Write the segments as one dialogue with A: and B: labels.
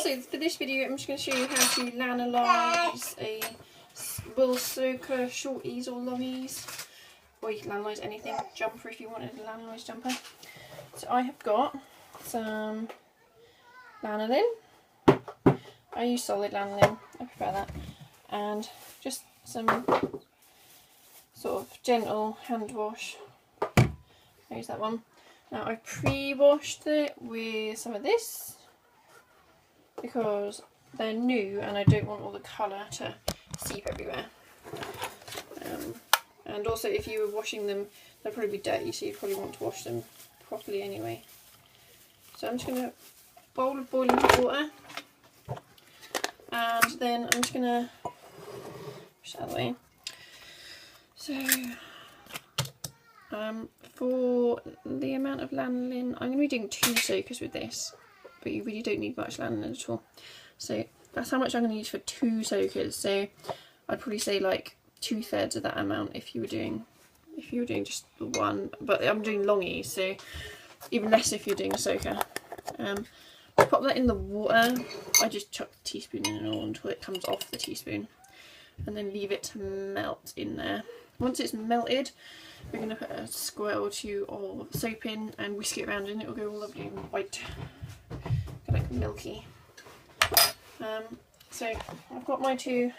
A: so for this video I'm just going to show you how to lanolise a wool soaker, shorties or longies, or you can lanolise anything, jumper if you wanted a lanolise jumper. So I have got some lanolin. I use solid lanolin, I prefer that, and just some sort of gentle hand wash. I use that one. Now I pre-washed it with some of this because they're new and I don't want all the colour to seep everywhere. And also if you were washing them, they'll probably be dirty, so you probably want to wash them properly anyway. So I'm just going to bowl of boiling hot water, and then I'm just going to push that out of the way. So for the amount of lanolin, I'm going to be doing 2 soakers with this, but you really don't need much lanolin at all. So that's how much I'm going to use for 2 soakers. So I'd probably say like 2/3 of that amount if you were doing just the one. But I'm doing longies, so even less if you're doing a soaker. Pop that in the water. I just chuck the teaspoon in and all until it comes off the teaspoon, and then leave it to melt in there. Once it's melted, we're going to put a squirt or 2 of soap in and whisk it around, and it will go all lovely and white, like milky. So I've got my 2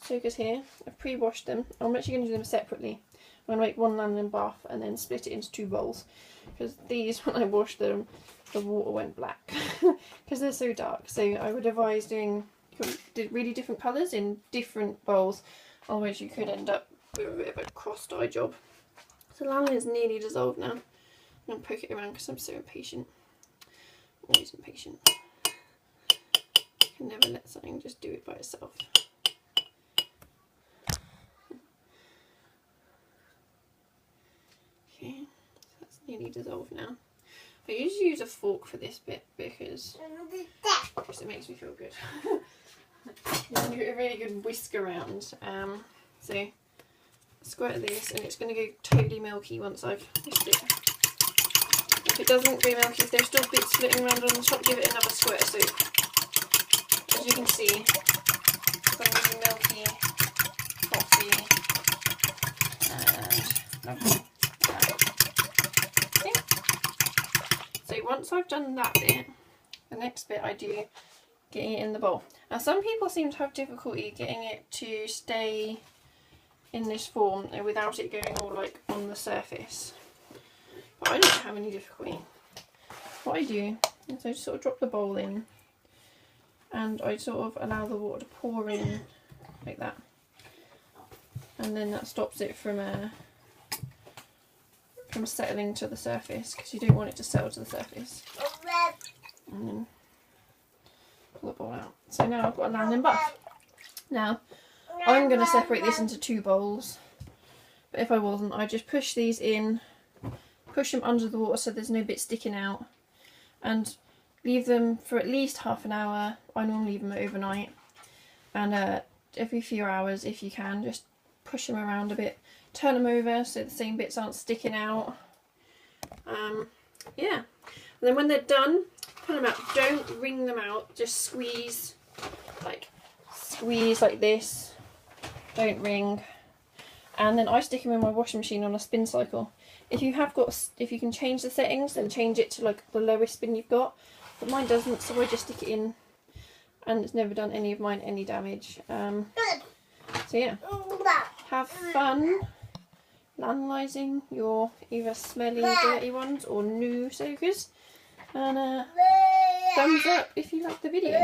A: soakers here. I've pre-washed them. I'm actually going to do them separately. I'm going to make one lanolin bath and then split it into 2 bowls, because these, when I washed them, the water went black because they're so dark. So I would advise doing really different colours in different bowls, otherwise you could end up with a bit of a cross-dye job. So lanolin is nearly dissolved now. I'm going to poke it around because I'm so impatient. I'm always impatient. I can never let something just do it by itself. Okay, so that's nearly dissolved now. I usually use a fork for this bit because it makes me feel good. You can do a really good whisk around. So squirt of this, and it's going to go totally milky once I've whisked it. If it doesn't go milky, if there's still bits floating around on the top, give it another squirt of soap. As you can see, it's got a really milky, frothy, and lovely. So once I've done that bit, the next bit I do getting it in the bowl. Now some people seem to have difficulty getting it to stay in this form without it going all like on the surface, but I don't have any difficulty. What I do is I just sort of drop the bowl in, and I sort of allow the water to pour in like that, and then that stops it from settling to the surface, because you don't want it to settle to the surface. And then pull the bowl out. So now I've got a lanolin bath. Now I'm going to separate this into 2 bowls, but if I wasn't, I'd just push these in, push them under the water so there's no bit sticking out, and leave them for at least half an hour. I normally leave them overnight, and every few hours if you can, just push them around a bit, turn them over so the same bits aren't sticking out. Yeah, and then when they're done, pull them out. Don't wring them out, just squeeze like this, don't wring. And then I stick them in my washing machine on a spin cycle. If you can change the settings, then change it to like the lowest spin you've got, but mine doesn't, so I just stick it in, and it's never done any of mine any damage. So yeah, have fun lanolising your either smelly, dirty ones or new soakers, and thumbs up if you like the video.